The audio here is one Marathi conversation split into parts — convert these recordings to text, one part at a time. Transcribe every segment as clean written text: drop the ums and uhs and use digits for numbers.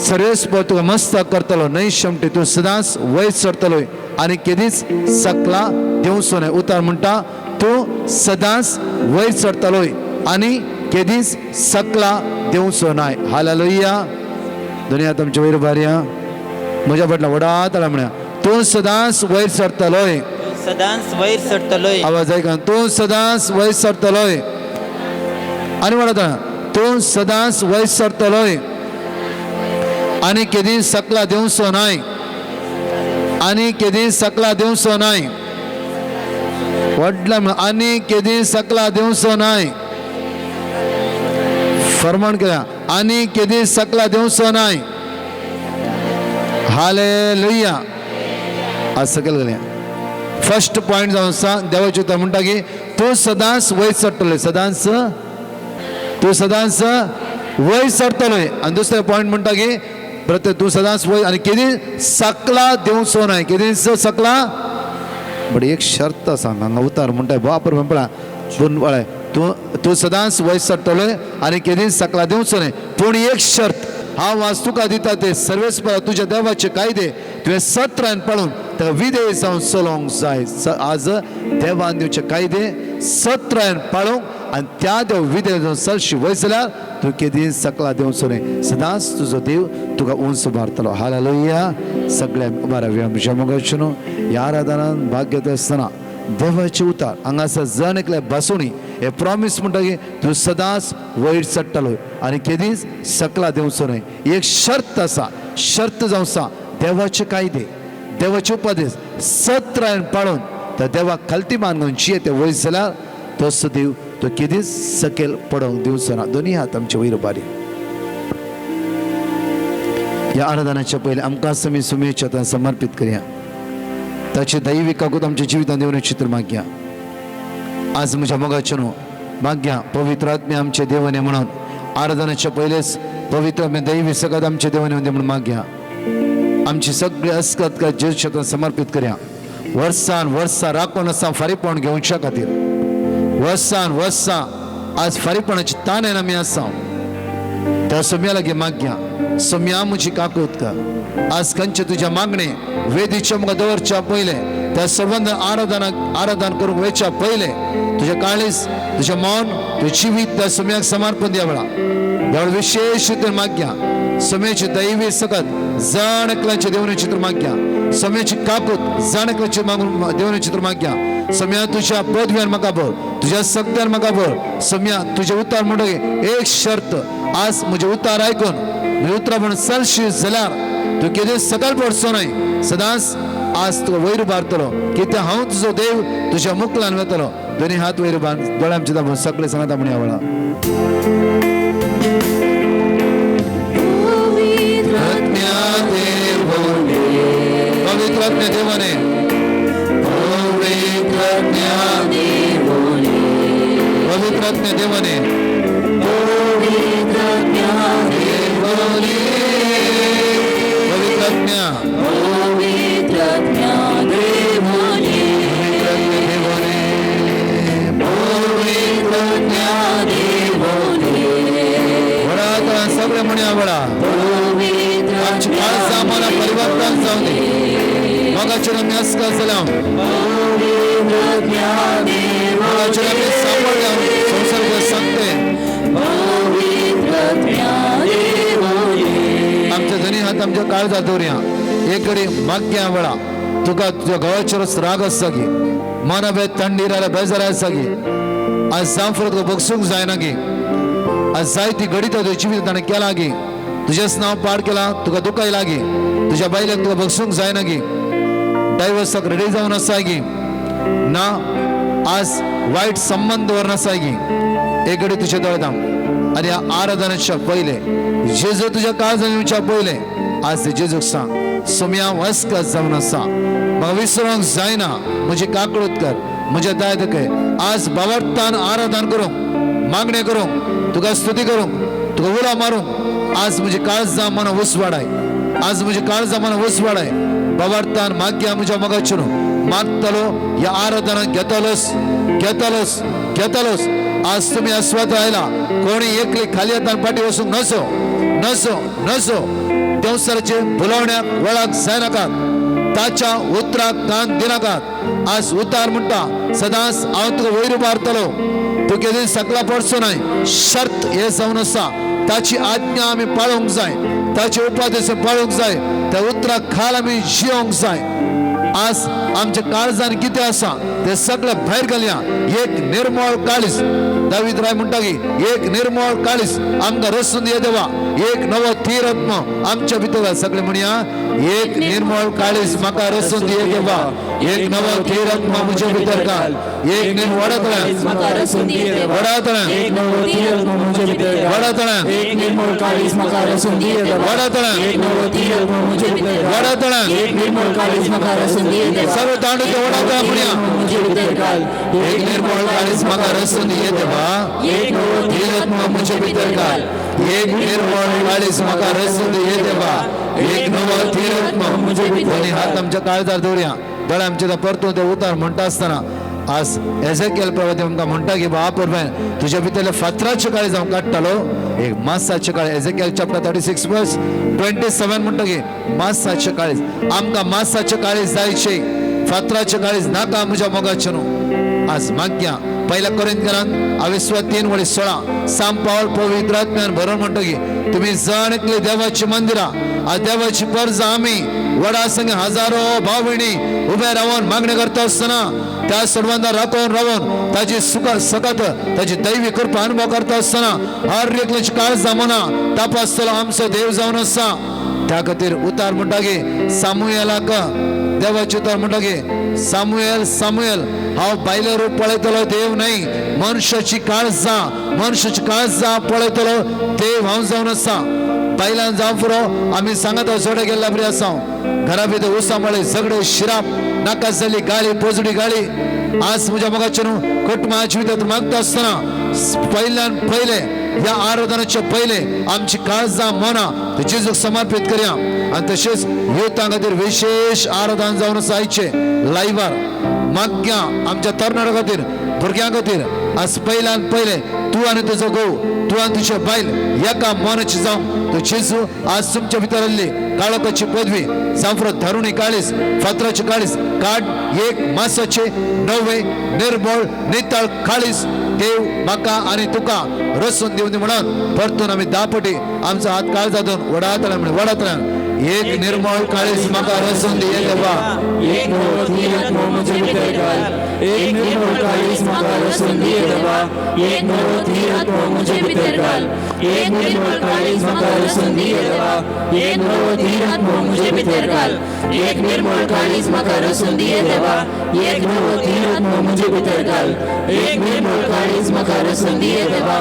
सर्वेस तुका मस्त करतलो नाही शेमटे तू सदांच वयर सरतलोय आणि केदीच सकला देवचो न्हय उतार म्हणटा तू सदांच वयर सरतलोय आणि केदीच सकला देवचो नाय हालेलुया दुनिया तुमच्या वयर भार्या म्हज्या फाटल्यान वडा तळा म्हणया तू सदांच वयर सरतलोय सदांच वयर सरतलोय आवाज ऐका तू सदांच वयर सरतलोय आणि म्हणता तू सदांच वयर सरतलोय आणि केदी सकला देवचो नाय आणि केदी सकला देवचो नाय वडला आणि केदी सकला देवचो नाय फरमान केला आणि केदी सकला देवचो नाय हालेलुया असं केलं गेलं फर्स्ट पॉइंट जाऊन सांग देवाची उतर म्हणटा की तू सदांच वयर सरतलोय सदांच तू सदांच वयर सरतलोय आणि दुसरे पॉइंट म्हणटा की प्रत्येक तू सदांच वयर आणि केदी सकला देवचो नाय केदी सकला बट एक शर्त सांग हांगा उतार म्हणटा बापर म्हणपळा पूण वळय तू सदांच वयर सरतलोय आणि केदी सकला देवचो नाय पूण एक शर्त हांव आज तुका दिता ते सर्वेस्परा तुझ्या देवाचे कायदे तुवें सत्रान पळोवन त्या विधेय जावन चलोवंक जाय आज देवान दिवचे कायदे सत्रान पाळोवंक आनी त्या देव विधेय जावन चलशी वयर जाल्यार तूं केदी सकला देवचो न्हय सदांच तुजो देव तुका उंच मारतलो हालेलुया सगळ्या बाराव्या मोगाचें ह्या आराधनान भाग घेता आसतना देवाचे उतार हांगासर जण एकले बसोनी हे प्रॉमिस म्हणटा की तूं सदांच वयर चडटलो आनी केदीच सकला देवचो न्हय एक शर्त आसा शर्त जावं आसा देवाचे कायदे देवाचे उपदेश सत्रान पाळून त्या देवाक खालती मानून जिये ते वयर जाल्यार तसो देव तो केदीच सकयल पडोवंक दिवचो ना दोनी हात आमचे वयर बारी ह्या आराधनाच्या पयलीं आमकां आमी सुमेच्या समर्पित करया ताचे दैवी काकूत आमच्या जिवितांत देवने चित्र मागया आज म्हज्या मोगाचे न्हू मागया पवित्र आत्मे आमचे देवने म्हणून आराधनाच्या पयलेच पवित्र आत्मे दैवी सगत आमचे देवने म्हणून मागया आमची सगळी अस्कत का जेशेतान समर्पित करया वर्सान वर्सा राखून आसा फारीपण घेवच्या खातीर वर्सान वर्सा आज फारीपणाची ताणेन आमी आसा त्या सोम्या लागी मागया सोम्या म्हजी काकूत का आज खंयचे तुज्या मागणे वेदीच्या मुखार दवरच्या पयले त्या संबंध आराधन करूंक वयच्या पयले तुझे काळीस तुझे मौन तुझे जिवीत त्या सोम्याक समर्पण द्या वेळा देवळ विशेष रितीन मागया सोम्याची दैवी सकत जाण एकल्याचे देवने चित्र मागया सोम्याची काकूत जाण एकल्याचे देवने चित्र मागया सोम्या तुझ्या पदव्यान म्हाका भर तुझ्या सत्यान म्हाका भर सोम्या तुझे उतार म्हणटकीर एक शर्त आज म्हजे उतार आयकून म्हजे उतरां म्हणून चलशी जाल्यार तूं केदें सकल पडचो न्हय सदांच आज तुका वयर बारतलो कित्याक हांव तुजो देव तुज्या मुखलान वेतलो दोनी हात वयर बांद दोळे आमचे दाबून सगळे सांगता म्हण ह्या वेळा पवित्र देवाने पवित्र देवाने सगळे म्हणया वेळा आमची काळज आम्हाला परिवर्तन जाऊ दे मगाचे आम्ही अस्का जाल्या मगाचे आम्ही सापडल्या संसर्ग सांगते आमच्या जणी हात आमच्या काळजात दवरया एक घडी मागया वेळा तुका तुझ्या गळ्याचेर राग आसा गी मन बे थंडी राहिल्या बेजार आसा गी आज जांफर तुका बगसूंक जायना गी आज जायती घडी तुझ्या जिवीत ताणें केला गी तुझेच नांव पाड केला तुका दुखायला गी तुझ्या बायलेक तुका बगसूंक जायना गी डायवर्साक रेडी जावन आसा गी ना आज वायट संबंध दवरून आसा गी एक घडी तुझे दोळदाम आनी ह्या आराधनाच्या पयले जेजू तुझ्या काळजान येवच्या पयले आज ते जेजूक सांग सोम्या वस्का जावन आसा म्हाका विसरूंक जायना म्हजी काकळूत कर म्हज्या दाय दकय आज बावरतान आराधन करूंक मागणे करूंक तुका स्तुती करूंक तुका उडा मारूंक आज म्हजी काळजां मना उस वाडाय आज म्हजी काळजां मना उस वाडाय बावरतान मागया म्हज्या मोगाचेर मागतलो ह्या आराधनाक घेतलोस घेतलोस घेतलोस आज तुम्ही अस्वत आयला कोणी एकली खाली हातान पाठी वसूंक नसो नसो नसो देवसराचे बुलावण्याक वळख जायनाकात ताच्या उतराक कान दिनाकात आज उतार म्हणटा सदांच हांव तुका वयर उबारतलो तू केदी सकला पडचो नाय शर्त हे जावन आसा ताची आज्ञा आमी पाळोवंक जाय ताचे उपादेश पाळोवंक जाय त्या उतराक खाल आमी जियोंक जाय आज आमच्या काळजान कितें आसा ते सगळे भायर घालया एक निर्मळ काळीज दावीद राय म्हणटा की एक निर्मळ काळीज आमकां रसून दिये देवा एक नवो तीरत्म आमच्या भितर सगळे म्हणया एक निर्मळ काळीज म्हाका रसून दिये देवा एक नवो तीरत्म म्हजे भितर घाल एक सर्व तांडू वडातळा म्हणया एक निर्मळ काळीज म्हाका रसून दिये देवा एक नवो तीरत्म म्हजे भितर घाल एक निर्मळ काळीज म्हाका रसून दिये देवा एक नवो तीरत्म म्हजे भितर हात आमच्या काळजार दवरया दोळे आमचे परतून ते उतार म्हणटा आसतना आज एझेकिएल प्रवादी आमकां म्हणटा की बापूर्वे तुझ्या भितरले फातराचे काळीज हांव काडटलो एक मासाचे काळीज एझेकिएल चॅप्टर 36 वर्स 27 म्हणटा की मासाचे काळीज आमकां मासाचे काळीज जायचे फातराचे काळीज नाका म्हज्या मोगाचे न्हू आज मागया पहिल्या कोरिंथीयांत 3:16 साम पावल पवित्र आत्म्यान भरून म्हणटा की तुम्ही जाणकली देवाची मंदिरा आज देवाची परज आमी वडा संगे हजारो भाव भयणी उभे रावन मागणी करता आसतना त्या सर्वांना राखून ताची सकत ताची दैवी कृपा अनुभव करता आसतना हर एकल्याची काळजा मना तपासतलो आमचो देव जावन आसा त्या खातीर उतार म्हणटा की सामुएलाक देवाचे उतार म्हणटा की सामुएल हांव बायले रूप पळयतलो देव नाही मनुष्याची काळजा पळयतलो देव हांव जावन आसा बायलां जावं पुरो आमी सांगत सोडे गेल्ल्या बरी आसा घरा भितर उसामळे झगडे शिराप नाका जाली गाळी पोजडी गाळी आज म्हज्या मोगाचे न्हू कुटुंबाच्या भितर मागता आसतना पहिले या आराधनाचे पहिले आमची काळजां मना जेजूक समर्पित करया आणि तशेंच युथा खातीर विशेष आराधना जावन आसा आयचे लायव्हार मागया आमच्या तरणाट्या खातीर भुरग्यां खातीर आज पहिले तू आनी तुजो घोव तू आनी तुझे बायल एका मनाची जावं तो जेजू आज तुमच्या भितर आसली काळोखाची पदवी जांफ्रो धरुणी काळीज फातराची काळीज काड एक मासाचे नवे निर्मळ नितळ काळीज देव म्हाका आनी तुका रसून दिवं दी म्हणून परतून आमी दापटी आमचो हात काळजातून वडातल्यान एक निर्मळ काळीज म्हाका रसून दिये देवा एक नवो तीरत्म म्हजे भितर घाल एक निर्मळ काळीज म्हाका रसून दिये देवा एक नवो तीरत्म म्हजे भितर घाल एक निर्मळ काळीज म्हाका रसून दिये देवा एक नवो तीरत्म म्हजे भितर घाल एक निर्मळ काळीज म्हाका रसून दिये देवा एक नवो तीरत्म म्हजे भितर घाल एक निर्मळ काळीज म्हाका रसून दिये देवा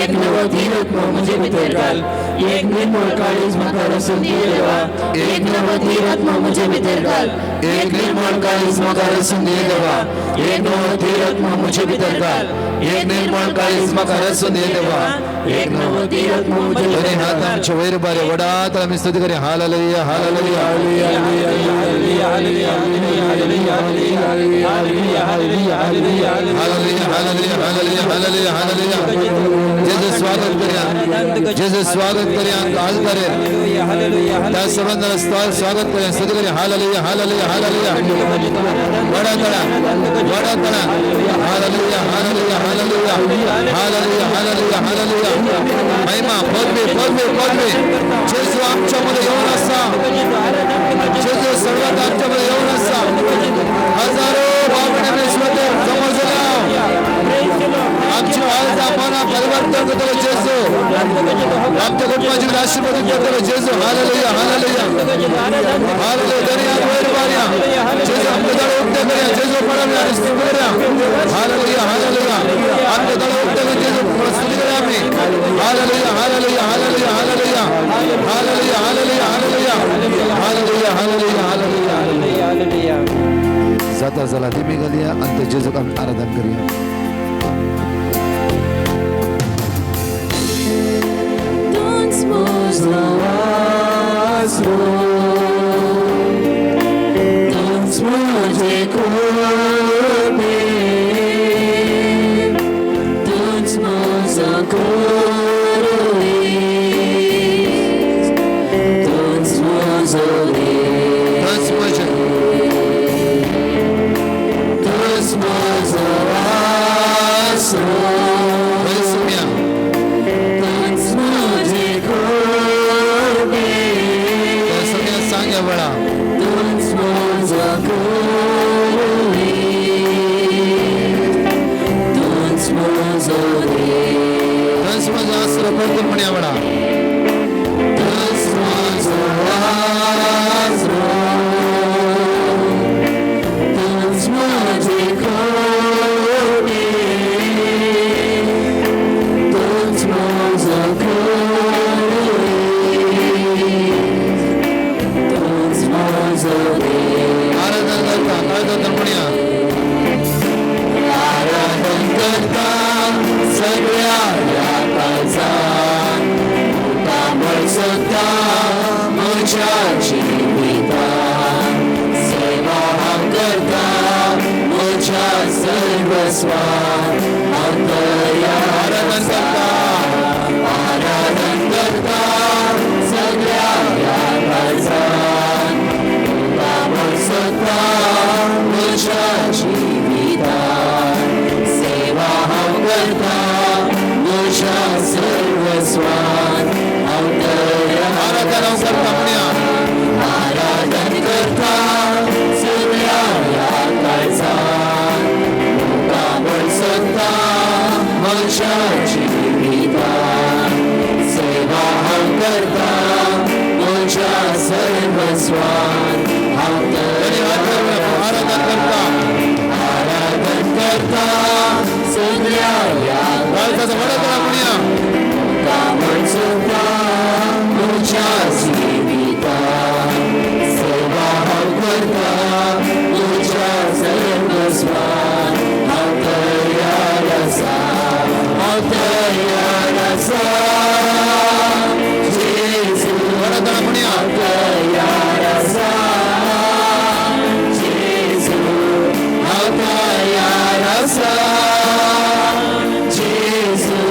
एक नवो तीरत्म म्हजे भितर घाल एक निर्मळ काळीज म्हाका रसून दिये देवा एक नवो तीरत्म म्हजे भितर घाल एक निर्मळ काळीज म्हाका रसून दिये देवा एक नवो तीरत्म म्हजे भितर घाल एक निर्मळ काळीज म्हाका रसून दिये देवा एक नवो तीरत्म म्हजे दोन्ही भितर हात घाल आमचे वयर बारे वडात आमी स्तुती करूया hallelujah hallelujah hallelujah hallelujah hallelujah hallelujah hallelujah जेजू स्वागत करूया जेजू स्वागत करूया आज करे त्या सर्वांना स्वागत करूया स्तुती करूया हालेलुया हालेलुया हालेलुया वडातळा hallelujah hallelujah hallelujah hallelujah hallelujah hallelujah महिमा पदवी जेजू आमच्यामध्ये येऊन असा जेजू सर्वात आमच्यामध्ये येऊन असा हजारो भावने स्वतः समजला आमची आवाज मना परिवर्तन करतो जेजू आमच्या कुटुंबाची आशीर्वाद करतो जेजू हालेलुया हालेलुया हालेलुया दरिया वर बारिया जेजू आमचे दळ उठते करूया जेजू पडवल्या आणि स्तुती करूया हालेलुया हालेलुया आमचे दळ उठते करून जेजू स्तुती करूया आम्ही hallelujah hallelujah hallelujah hallelujah hallelujah hallelujah hallelujah hallelujah hallelujah hallelujah जाता चला धीमी घालूया आणि ते जेजूक आम्ही आराधन करूया तुझ माझो देव दस माझा आसरा परतून म्हणे आवडा तुझ माझो आसरो तुझ माझी खोटी तुझ माझो तुझ माझो देव आराधना करता आराधना म्हणूया आराधन करता सगळ्या याचा काबळ सत्ता माझ्या जीविता सेवा करता माझ्या सर्वस्वा आराधन करता आराधन करता सगळ्या याचा काबळ सत्ता माझ्या जीविता सेवा करता माझ्या सर्वस्वान आराधना करता म्हणूया आराधन करता सगळ्या याचा काबळ सत्ता माझ्या जीविता सेवा करता माझ्या सर्वस्वान आराधना करता आराधन करता सगळ्या काळजाचा वडा करा म्हणूया काबळ सत्ता माझ्या जीविता सेवा करता माझ्या सर्वस्वान तयारसा जेजू वडा करा म्हणूया तयारसा जेजू तयारसा जेजू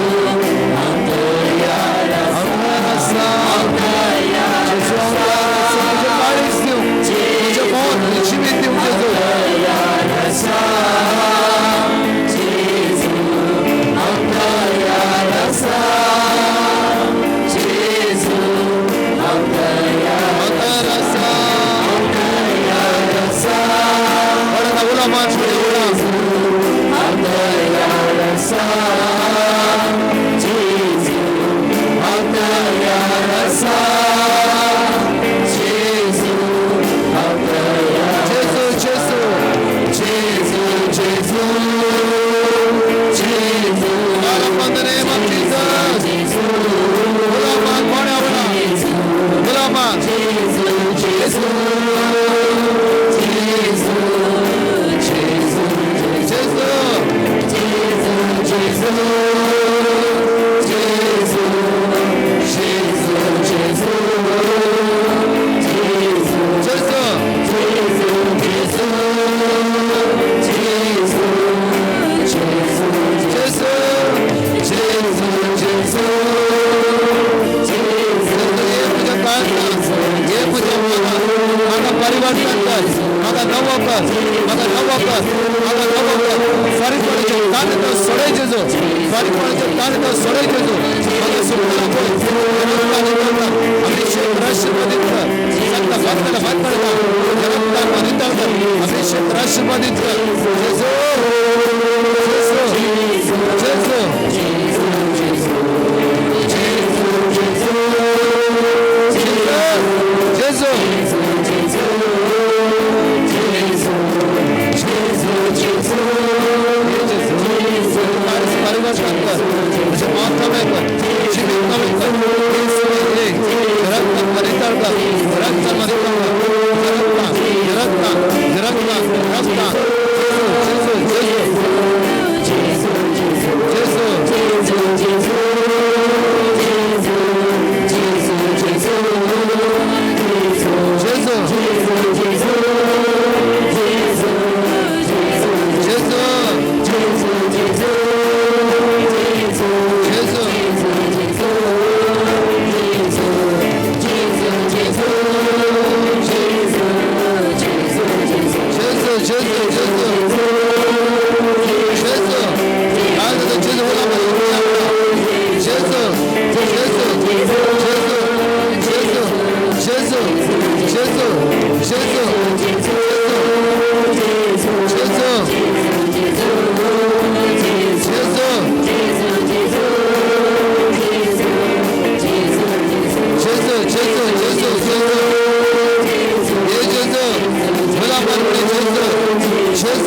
परिवर्तन कर माझा नवा कर माझा नवा कर माझा नवा कर फरीदपणाचे ताण तो सोडे जेजो फरीदपणाचे ताण तो सोडे जेजो माझे सुखला बोल अभिषेक राष्ट्रपती कर सत्ता भक्ताला भक्ताला जगता मनिता कर अभिषेक राष्ट्रपती कर जेजो जेजो जेजो परिवर्तन कर मुझे मौत में कर जीवित में कर रक्त मरितर कर रक्त मरितर कर रक्त रक्त रक्त रक्त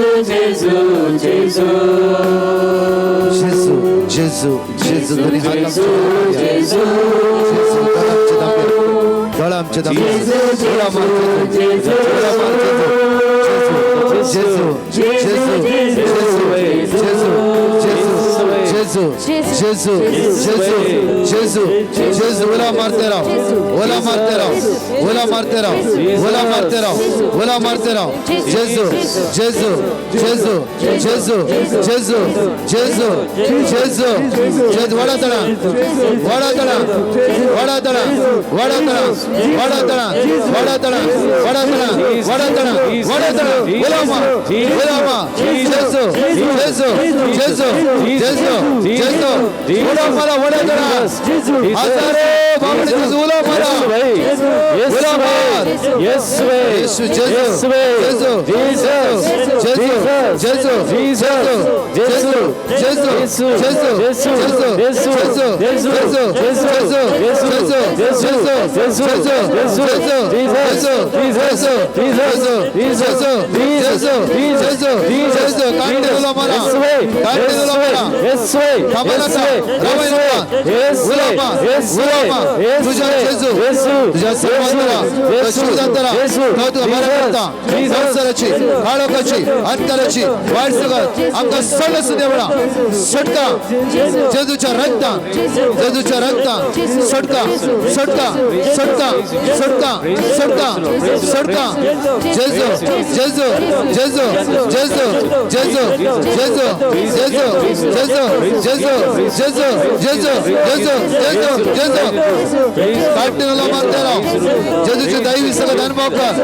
जेजू जेजू जेजू जेजू जेजू तरी हात आमच्या जेजू जेजू तळ आमच्या दाबे जेजू जेजू जेजू जेजू जेजू जेजू जेजू जेजू ओला मारते राव ओला मारते राव ओला मारते राव ओला मारते राव ओला मारते राव जेजू जेजू जेजू जेजू जेजू जेजू जेजू जेजू वडा तळा वडा तळा वडा तळा वडा तळा वडा तळा वडा तळा वडा तळा वडा तळा वडा तळा ओला मा ओला मा जेजू जेजू जेजू जेजू जेजू ओला मला वडा तळा हजारो बाबडे जेजू ओला मला ओला मार येशू जेजू जेजू जेजू जेजू जेजू जेजू जेजू जेजू जेजू जेजू अंतराची वाईट सगळं आमका सण सुदेवळा सटका जेजूच्या रक्तान जेजूच्या रक्तान सटका सटका सटका सटका सटका सटका जेजू जेजू जेजू जेजू जेजू जेजू जेजू जेजू जेजू जेजू जेजू जेजू जेजू जेजू काटणीला मारते राव जेजूची दैवी सगळं अनुभव कर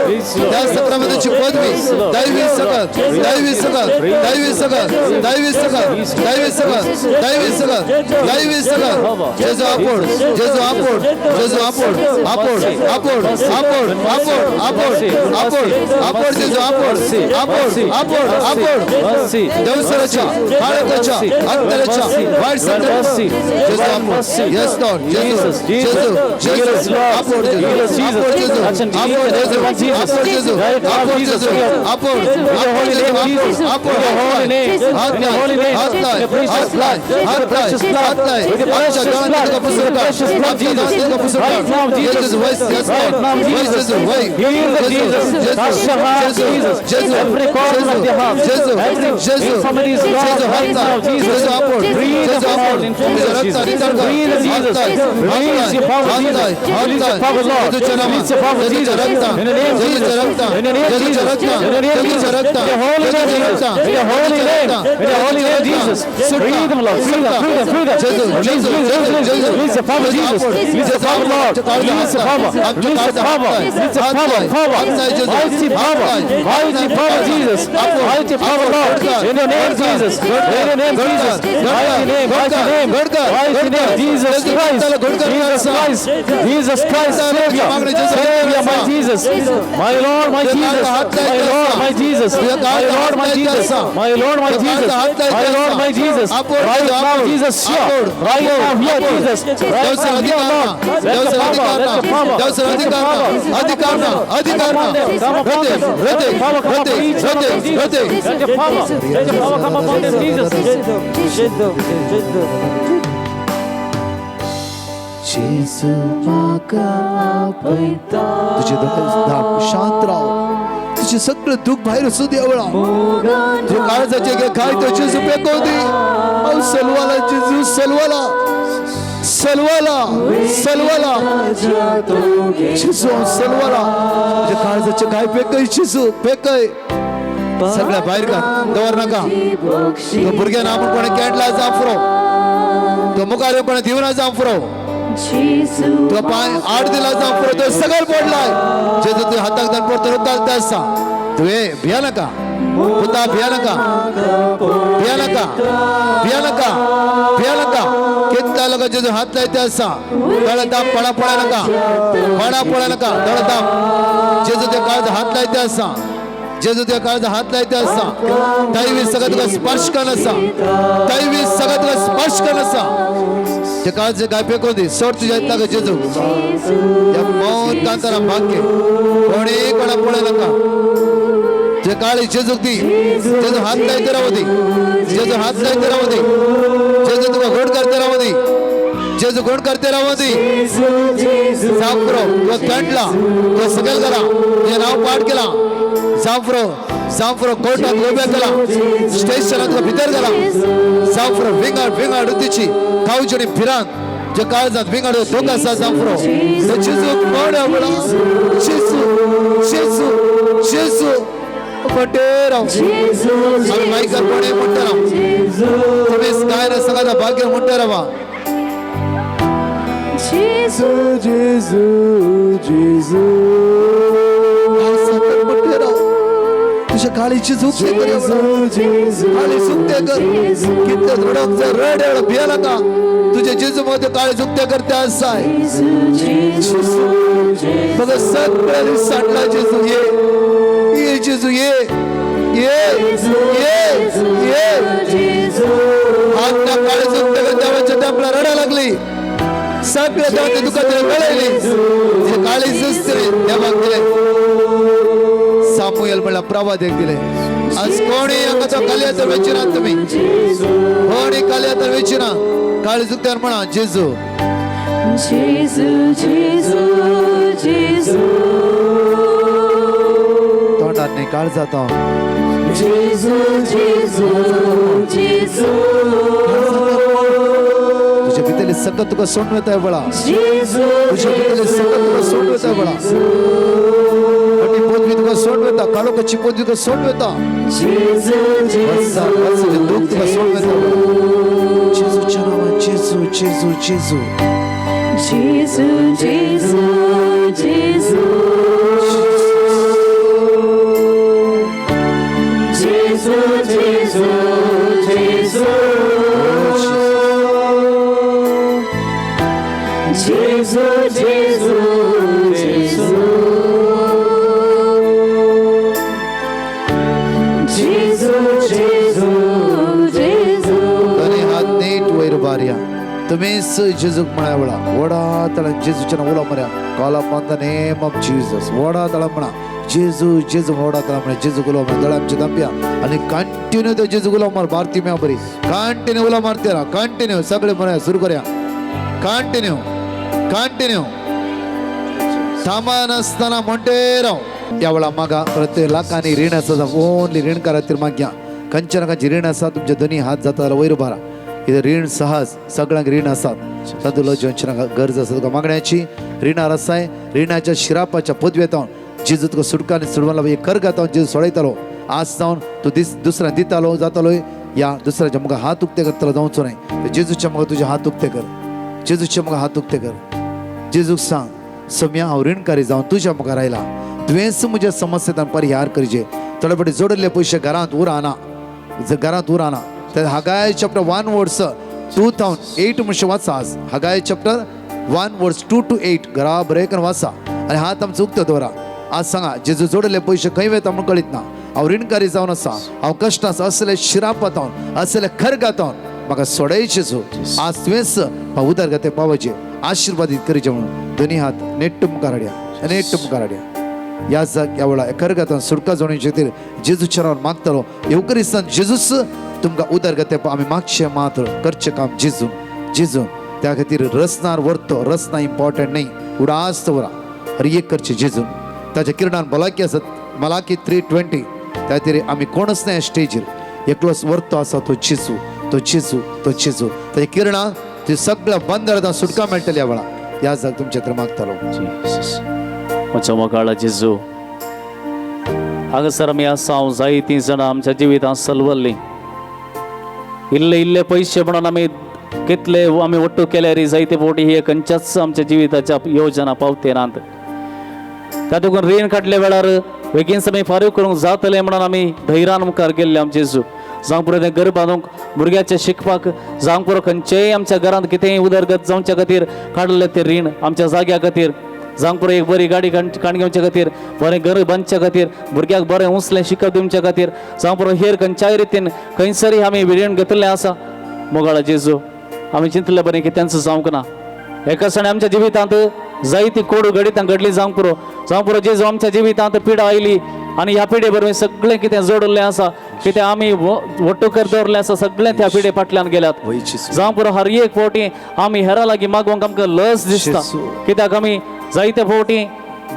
त्या सत्रामध्येची पदवी दैवी सगळं दैवी सगळं दैवी सगळं दैवी सगळं दैवी सगळं दैवी सगळं दैवी सगळं जेजू आपोड जेजू आपोड जेजू आपोड आपोड आपोड आपोड आपोड आपोड आपोड आपोड जेजू आपोड आपोड आपोड आपोड देवसराच्या काळकाच्या अंतराच्या वाईट सत्राची जेजू आपोड यस लॉर्ड जेजू जेजू जेजू आपोड जेजू आपोड जेजू आपोड जेजू आपोड जेजू आपोड जेजू आपोड आपोड जेजू आपोड हात नाही हात नाही हात नाही हात नाही हात नाही आमच्या गावात पुस्तक आमच्या गावात पुस्तक जेजू वैस यस लॉर्ड वैस जेजू वै जेजू जेजू every corner of their heart, जेजू every जेजू infirmity is gone जेजू right now, Jesus. जेजू आपोड Breathe जेजू upon आपोड infirmity, Jesus. Breathe in Jesus. Release your power, Jesus. Release your power, Lord. Release your power, Jesus. In the name of Jesus. In the name of Jesus. In the name of Jesus. In your holy name, Jesus. In your holy name. In your holy name, Jesus. Breathe them, Lord. Breathe them. Breathe them. Breathe them. Release, release. Release your power, Jesus. Release your power, Lord. Release your power. Release your power. Release your power. Power. Mighty power. Mighty power, Jesus. Mighty power, Lord. In your name, Jesus. In your name, Jesus. Mighty name. Mighty name. Mighty name. Jesus Christ. Jesus Christ. Jesus Christ. Savior. Savior, my Jesus. My Lord, my Jesus. My Lord, my Jesus. My Lord, my Jesus. My Lord, my Jesus. My Lord, my Jesus. Right now, Jesus. Here. Right now, here, Jesus. Right now, here, Lord. Let the power. Let the power. अधिकारना अधिकारना rate rate rate rate rate Let your power. Let your power come upon them, Jesus. जेजू माका आपयता तुझे दाब शांत राव तुझे सगळं दुःख बाहेर असू देवळा तू काळजाचे काय तो जेजू पेकोदी औ सलवाला जेजू सलवाला सलवाला सलवाला जेजू सलवाला तुझे काळजाचे काय पेकय जेजू पेकय सगळ्या बाहेर का दवर नका तो भुरग्यानं आपण कोणी कॅटला जाफरो तो मुखारे कोणी दिवना जाफरो तो पाय आठ दिला जाफरो तो सगळं पडलाय जेजू तू हाताक दान पडतो रुकाल त्यासा तू भिया नका पुता भिया नका भिया नका भिया नका भिया नका कितना लोग जेजू हात लाय त्यासा दळदाम पडा पडा नका पडा पडा नका दळदाम जेजू ते काळज हात लाय त्यासा जेजू त्या काळाचा हात लायते असा दैवी सगळं तुला स्पर्श कर नसा दैवी सगळं तुला स्पर्श कर नसा त्या काळाचे काय फेकून दे सोड तुझ्या इथला ग जेजू या मौत कांतारा भाग्य कोणी कोणा पुढे नका त्या काळी जेजूक दी जेजू हात लायते राहू दे जेजू हात लायते राहू दे जेजू तुका गोड करते राहू दे जेजू गोड करते राहू दे जाफरो तुका कंटला तुका सगळं करा तुझे नाव पाठ केला जाफरो कोर्टात उभ्या केला स्टेशनात तुका भितर केला जाफरो विंगाड उतीची खाऊची आणि फिरान जे काळजात विंगाड धोका असा जाफरो जेजू कोण आवडा जेजू पटेराव आम्ही माईकर कोणी म्हणतो राव तुम्ही काय ना सगळ्याचा भाग्य म्हणतो रावा तुझ्या काळीची झूक काळी सुकते कर किती रडक रड एवढं भियाला का तुझ्या जेजू मध्ये काळी झुकते करते असं आहे बघ सगळं सांडला जेजू ये जेजू ये हात काळी झुकते कर देवाच्या टेम्पला रडा लागली सगळं देवाच्या दुकानाला कळली काळी सुस्ते देवाक दिले सामुएल मला प्रवाद एक दिले आज कोणी अंगाचा कल्याचा वेचिना तुम्ही कोणी कल्याचा वेचिना काळी चुकत्यावर म्हणा जेजू तोंडात नाही काळ जाता तुझ्या भितरले सगळं तुका सोडवत आहे बळा तुझ्या भितरले सगळं तुका सोडवत आहे बळा पदवी तुका सोडवता काळोखाची पदवी तुका सोडवता दुःख तुका सोडवता जेजूच्या नावात जेजू जेजू जेजू तुम्ही जेजूक म्हणा वळा वडा तळ जेजूच्या ओला मर्या call upon the name of Jesus वडा तळ म्हणा जेजू जेजू वडा तळ म्हणा जेजू गुलाम तळ आमच्या दांप्या आणि कंटिन्यू तो जेजू गुलाम मार भारती म्या बरी कंटिन्यू गुलाम मारते ना कंटिन्यू सगळे म्हणा सुरू करूया कंटिन्यू सामान असताना म्हणते राव यावेळा मागा प्रत्येक लाखांनी ऋण असता ओनली ऋण करा माग्या कंचनकाची ऋण असा तुमच्या दोन्ही हात जाता वैर भरा इथं ऋण सहज सगळ्यांक ऋण असतात सदुलो जीवनच्या गरज असतात तुका मागण्याची ऋणार असाय ऋणाच्या शिरापाच्या पदव्यात जेजू तुका सुटकाने सोडवायला कर गाता जेजू सोडयतालो आज जाऊन तू दुसऱ्या दितालो जातालो या दुसऱ्याच्या मुगा हात उक्ते करतालो जाऊचो नाही जेजूच्या मुगा तुझे हात उक्ते कर जेजूच्या मुगा हात उक्ते कर जेजूक सांग सम्या हांव ऋणकारी जाऊन तुझ्या मुगा राहिला तुवेंच म्हज्या समस्येंतल्यान परिहार करचे थोडे फाटी जोडले पयशे घरांत उर आणा हगाय चॅप्टर 1 वर्स 2008 म्हणचे वाचा आज हगाय चॅप्टर 1 वर्स 2 to 8 घरा बरे करून वाचा आणि हात आमचो उक्तो दवरा आज सांगा जेजू जोडले पयशे खंय वेता म्हणून कळीत ना हांव ऋणकारी जावन आसा हांव कश्टांत असले शिरापात असले खरगात म्हाका सोडयचे जो आज तुवेंच उदार घाते पावचे आशीर्वादीत करीचे म्हणून दोन्ही हात नेट्ट मुखार हाडया या जाग या वेळा खरगात सुटका जोडूचे खातीर जेजूच्या नांवान मागतलो येवकरिस्तान जेजूस तुमकां उदार घाते आमी मागचे मात्र करचे काम जेजू त्या खातीर रसनार व्हरतो रसना इम्पॉर्टंट नाही उडास दवरा हर एक करचे जेजून ताच्या किरणान भलायकी आसत मलाकी 3:20 त्या खातीर आमी कोणच नाही स्टेजीर एकलोच व्हरतो आसा तो जेजू ताच्या किरणान ती सगळ्या बंदरांत सुटका मेळटली ह्या वेळा या जाग तुमच्या खातीर मागतालो म्हज्या मोगाळा जेजू हांगासर आमी आसा जायतीं जाणां आमच्या जिवितांत सलवल्लीं इल्ले पैसे म्हणून आमी कितले आमी वट्टू केल्यार जायते फावटी हे खंयच्याच आमच्या जिविताच्या योजना पावते नात तातूंत रीण काडले वेळार बेगीनच आमी फारीक करूंक जातले म्हणून आमी धैर्यान मुखार गेल्ले आमचे जेजू जावं पुरो तें घर बांदूंक भुरग्याचे शिकपाक जावं पुरो खंयचेय आमच्या घरांत कितेंय उदरगत जावच्या खातीर काडले ते रीण आमच्या जाग्या खातीर जावं पुरो एक बरी गाडी काणगेवच्या खातीर बरें घर बांदच्या खातीर भुरग्याक बरें उंचलें शिकप दिवच्या खातीर जावं पुरो हेर खंयच्याय रितीन खंयसरी आमी रीण घेतलें आसा मोगाळा जेजू आमी चिंतलें बरें की तेंच जावंक ना एका सण आमच्या जिवितांत जायती कोड घडीत घडली जावं पुरो जेजू आमच्या जिवितांत पिडा आयली आणि ह्या पिढे बरोबर सगळे कितें जोडले आसा कितें आमी वट्टुकर दवरले आसा सगळे त्या पिढे फाटल्यान गेल्यात जावं पुरो हर एक फावटी आमी हेरा लागीं मागोवंक आमकां लज दिसता कित्याक आमी जायते फावटी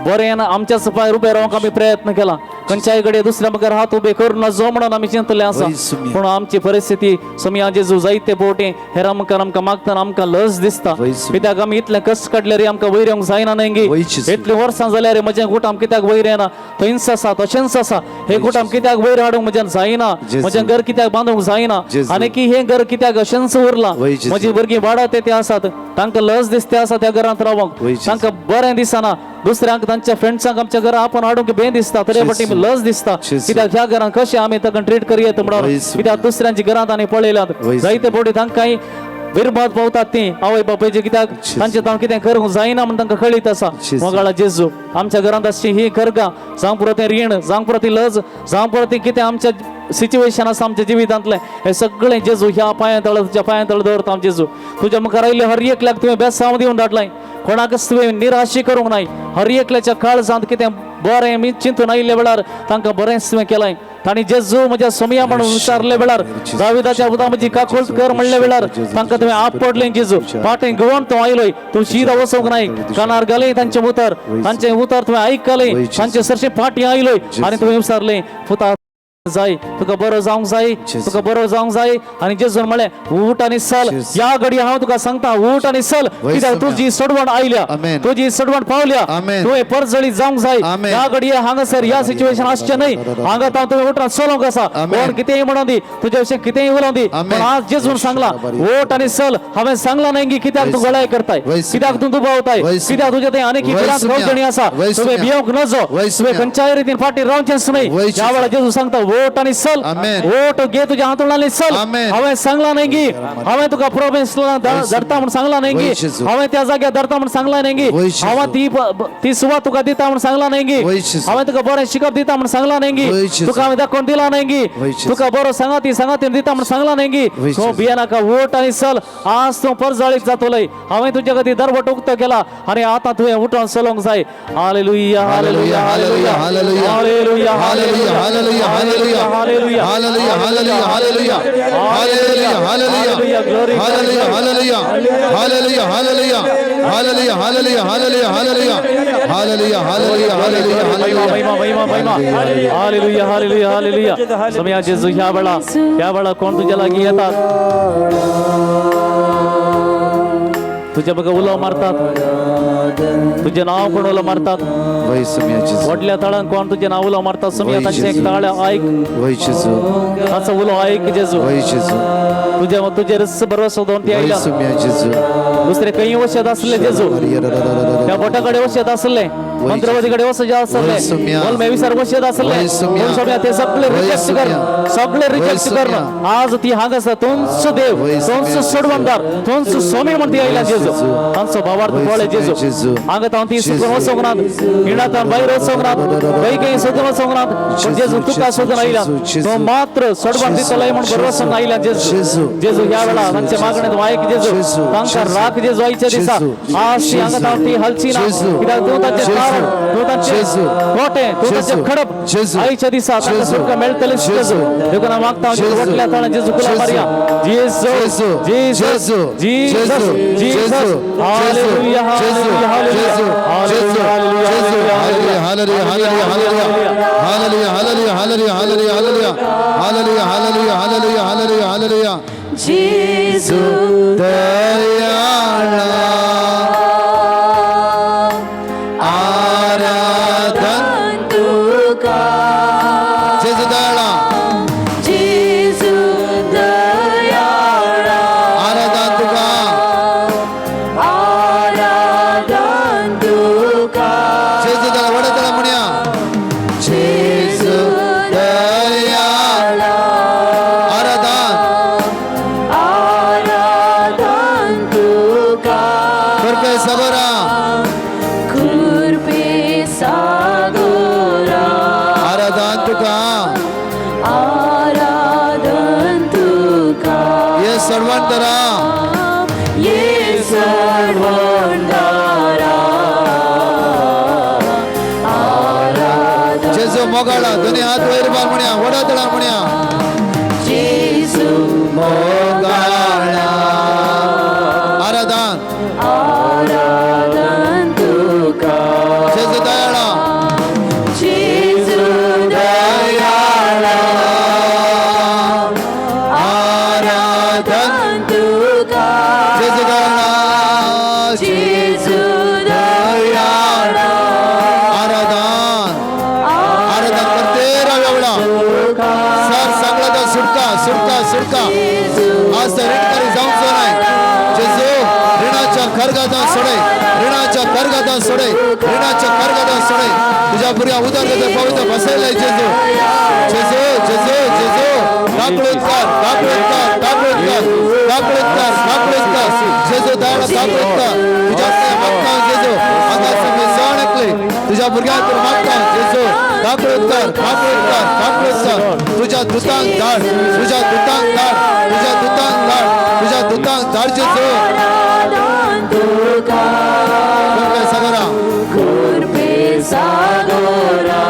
बरें आमच्याच पांयार उबे रावंक आमी प्रयत्न केला खंयच्याय कडेन दुसऱ्या मुखार हात उबे करून जो म्हणून आमी चिंतले आसा पूण आमची परिस्थिती समया जेजू जायते फावटी हेरा मुखार आमकां मागतना आमकां लज दिसता कित्याक आमी इतले कश्ट काडले रे आमकां वयर येवंक जायना न्ही इतली वर्सां जाल्यार रे म्हजें गुटाम कित्याक वयर येना थंयच आसा तशेंच आसा हे गुटाम कित्याक वयर हाडूंक म्हज्यान जायना म्हजें घर कित्याक बांदूंक जायना आनी की हे घर कित्याक अशेंच उरलां म्हजी भुरगीं वाडत ते आसात तांकां लज दिसते आसा त्या घरांत रावंक तांकां बरें दिसना दुसऱ्यांक तांच्या फ्रेंड्सांक आमच्या घरा आपण हाडूंक बें दिसता तरी फावटी लज दिसता कित्याक ह्या घरांत कशें आमी ताका ट्रीट करयत म्हणून कित्याक दुसऱ्यांच्या घरांत आनी पळयल्यात जायते फावटी तांकांय बिरबाद पावतात ती आवय बापायचे कित्याक तांचे तांव कितें करूंक जायना म्हणून तांकां कळीत आसा मोगाळा जेजू आमच्या घरांत अशी ही करगा जावं पुरो तें रीण जावं पुरो ती लज जावं पुरो ती कितें आमच्या सिच्युएशन आसा आमच्या जिवितांतलें हे सगळें जेजू ह्या पांया तळ तुज्या पांया तळ दवरता हांव जेजू तुज्या मुखार आयिल्ले हर एकल्याक तुवें बेसांव दिवन धाडलां कोणाकच तुवें निराशी करूंक नाय हर एकल्याच्या काळजांत कितें बरें मी चिंतून आयिल्ले वेळार तांकां बरेंच तुवें केलां तांणी जेजू म्हज्या सोमया म्हणून विचारले वेळार दाविदाच्या उदा म्हजी काकूळट कर म्हणले वेळार तांकां तुवें आपडलें जेजू पाटें घेवन तो आयलोय तूं शिरा वचोंक नाय कानार घालय तांचें उतर तुवें आयकलें तांचे सरशें फाटी आयलोय आनी तुवें विचारलें पुता जाय तुका बरो जावंक जाय तुका बरो जावंक जाय आनी जेजून म्हळें उठ आनी चल ह्या घडये हांव तुका सांगता उठ आनी चल कित्याक तुजी सडवण आयल्या तुजी सडवण पावल्या तुवें परजळीत जावंक जाय ह्या घडये हांगासर ह्या सिच्युएशन आसचें न्हय हांगा तुवें उठून चलोंक आसा कोण कितेंय म्हणून दी तुजे विशीं कितेंय उलोवं दी पण आज जेजून सांगला उठ आनी चल हांवें सांगला न्हय की कित्याक तूं गळाय करताय कित्याक तूं दुबावताय कित्याक तुजे थंय आनीक भिरांत गांवचणी आसा तुवें भियोंक नजो तुवें खंयच्याय रितीन फाटीर रावचेंच न्हय ह्या वेळार जेजू सांगता ओट आनी चल ओट घे तुझ्या हातून आनी चल हांवें सांगला न्हय गी हांवें तुका प्रॉमिस धरता म्हणून सांगला न्हय गी हांवें त्या जाग्यार धरता म्हणून सांगला न्हय गी हांवें ती सुवात तुका दिता म्हणून सांगला न्हय गी हांवें तुका बरें शिकप दिता म्हणून सांगला न्हय गी तुका हांवें दाखोवन दिला न्हय गी तुका बरो सांगाती दिता म्हणून सांगला न्हय गी तूं भियेनाका ओट आनी चल आज तूं परजळीत जातोलय हांवें तुज्या खातीर दरवट उक्तो केला आनी आतां तुवें उठोन चलोवंक जाय hallelujah hallelujah hallelujah hallelujah hallelujah hallelujah hallelujah Hallelujah, hallelujah, hallelujah, hallelujah, hallelujah, hallelujah, glory, hallelujah, hallelujah, hallelujah, hallelujah, hallelujah, hallelujah, hallelujah, hallelujah, hallelujah, hallelujah, hallelujah, hallelujah. समया जेजू ह्या वेळा कोण तुझ्या लागीं येतात तुझ्या बघा उलो मारतात तुझे नाव कोण उलो मारतात व्हडल्या तळान कोण तुझे नाव उलो मारतात समया तांचे एक ताळ ऐक ताचो उलो ऐक जेजू तुझे रस भरवसो दोन ती आयला दुसरे काही वशेत असले जेजू त्या बोटाकडे वशेत असले मंत्रवादीकडे वशेत असले बोलमे विचार वशेत असले समया ते सगळे रिजेक्ट कर आज ती हांगासर तोंच देव तोंच सोडवणदार तोंच सोमी म्हणती आयला जेजू तांचो भावार्थ बोळे जेजू हांगा तांव ती सुकून वचोंक नात हिणातान भायर वचोंक नात काही सोदून वचोंक नात पण जेजू तुका सोदून आयला तो मात्र सोडवण दितलय म्हण बरोवसून आयला जेजू ह्या वेळा तांचे मागणेंत वायक जेजू तांकां राख जेजू आयच्या दिसा आज ती हांगा तांव ती हलची ना कित्याक तूं तांचे तारण तूं तांचे कोटे तूं तांचे खडप आयच्या दिसा तांकां सुटका मेळटलीच जेजू देखून हांव मागता जेजू वटल्या ताळ्यान जेजू कुला मारया Jesus Jesus Jesus Jesus hallelujah hallelujah hallelujah hallelujah hallelujah hallelujah hallelujah hallelujah hallelujah hallelujah hallelujah hallelujah hallelujah hallelujah जेजू दयाळा आराधन तुका जेजू दयाळा जेजू दयाळा आराधन तुका आराधन तुका जेजू दयाळा वडे तळा म्हणया जेजू दयाळा आराधन आराधन जेजू मोगाळा दोन्ही हात वयर बार म्हणया वडातळा म्हणया जेजू मोगाळा आराधन आराधन तुका जेजू दयाळा जेजू दयाळा आराधन तुका जेजू दयाळा जेजू दयाळा आराधन आराधन करते रावेवळा सर सगळ्याचा सुटका सुटका सुटका आज तर ऋणकारी जाऊन सो नाही जेजू ऋणाच्या खरगाचा सोडे ऋणाच्या खरगाचा सोडे ऋणाच्या खरगाचा सोडे तुझ्या पुऱ्या उदरगत पवित्र बसायला जेजू जेजू जेजू जेजू काकळूत कर काकळूत कर काकळूत कर काकळूत कर काकळूत कर जेजू दायला काकळूत कर तुझ्या मागता जेजू आता सगळे सण ऐकले तुझ्या भुरग्यांकडे मागता जेजू काकळूत कर काकळूत कर काकळूत कर तुझ्या दुतांक धाड तुझ्या दुतांक धाड तुझ्या दुतांक धाड तुझ्या दुतांक धाड जेजू आराधन तुका कृपे सगरा कृपे सागोरा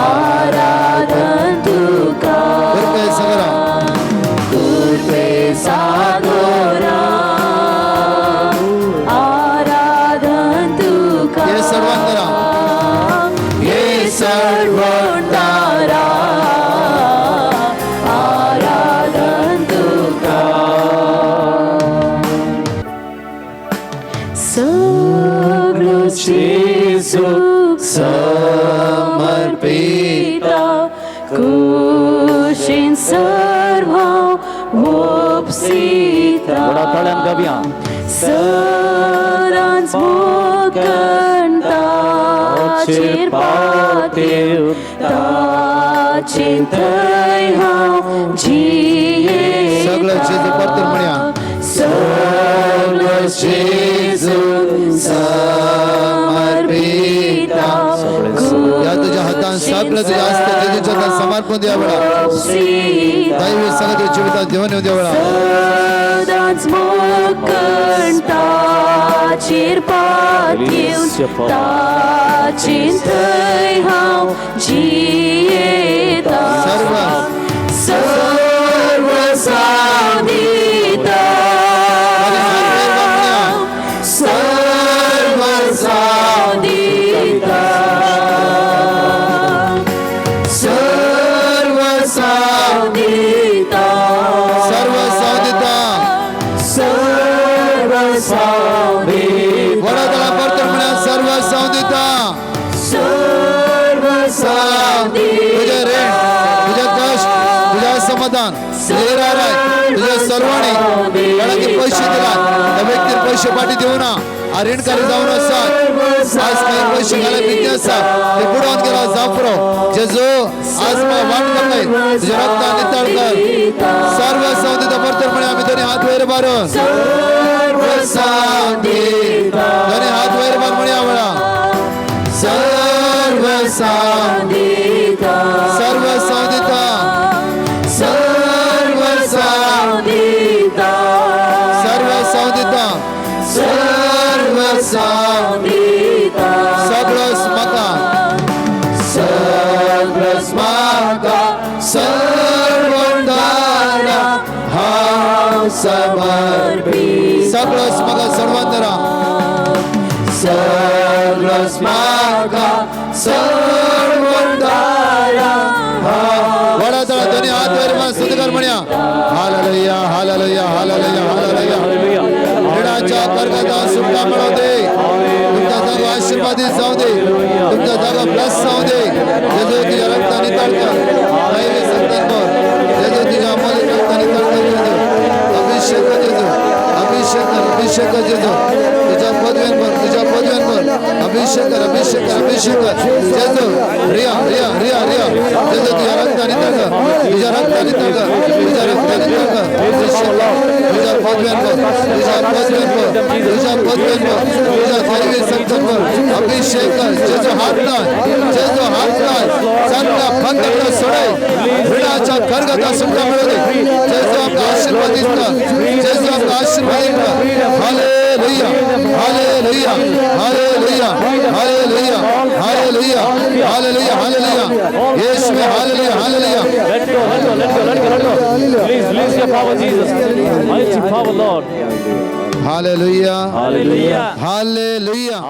आराधन तुका कृपे सगरा कृपे सागोरा आराधन तुका हे सर्वांतरा हे सर्वोत्तरा आराधन तुका सगळं जेजू समर्पिता कुशीन सर्व मोपसिता सरांच मोकंताचेर पातेव ताचेर थंय हांव जिये सगळं जेजू परतून म्हणया सगळं जेजू समर्पिता या तुझ्या हातान सगळं तुझ्या हस्ते जेजूच्या हातात समर्पण द्या वेळा दैवी सगळं तुझ्या जीवितात देऊन येऊ द्या वेळा सदांच मोकंताचेर पातेव ताचेर थंय हांव जियेता सर्व सर्व साधिता सर्व साधिता सर्व साधिता सर्व सावधिता सर्व साधिता वडातळा परतून म्हणया सर्व सावधिता सर्व तुझे ऋण तुझे कष्ट तुझे समाधान तुझे राय तुझे सर्वांनी कारण की पैसे दिला त्या व्यक्तीला पैसे पाठी देऊ ना हा ऋणकारी जाऊन असतात आज काही पैसे घाला पिकते असतात ते बुडवून गेला जाफरो जेजू आज मला वाट करताय तुझ्या रक्ता नितळ कर सर्व सावधिता परतून म्हणे आम्ही दोन्ही हात वैर मारून सर्व साधिता दोन्ही हात वैर मार म्हणे आवळा सर्व साधिता सर्व सावधिता सर्व साधिता सर्व सावधिता सर्व साधिता सगळं स्मका सगळं स्माका सर्वोत्तरा हांव समर्पिता सगळं स्मका सर्वांतरा सगळं स्माका सर्वोत्तरा वडातळा दोन्ही हात वैर मार सुधकर म्हणया हालेलुया हालेलुया हालेलुया हालेलुया ऋणाच्या कर्गाचा सुटका मिळवू दे तुमचा जागा आशीर्वादित जाऊ दे तुमचा जागा प्लस जाऊ दे जेजू तुझ्या रक्ताने तळकर दैवी संतांवर जेजू तुझ्या अमोल रक्ताने तळकर जेजू अभिषेक कर जेजू अभिषेक कर जेजू तुझ्या पदव्यांवर अभिषेक कर जेजू रिया रिया रिया रिया जेजू तुझ्या रक्ताने तळकर तुझ्या रक्ताने तळकर तुझ्या रक्ताने तळकर तुझ्या पदव्यांवर तुझ्या दैवी संतांवर अभिषेक कर जेजू हात लाय सगळा बंधन सोडे ऋणाच्या कर्गाचा सुटका मिळू दे जेजू आपला आशीर्वाद कर जेजू आपला आशीर्वाद कर hallelujah Hallelujah. Hallelujah. Hallelujah. Hallelujah. Hallelujah. Hallelujah. Hallelujah. Yes, me. Hallelujah. Hallelujah. Let go. Release your power, Jesus. Mighty power, Lord. Hallelujah. Hallelujah. Hallelujah.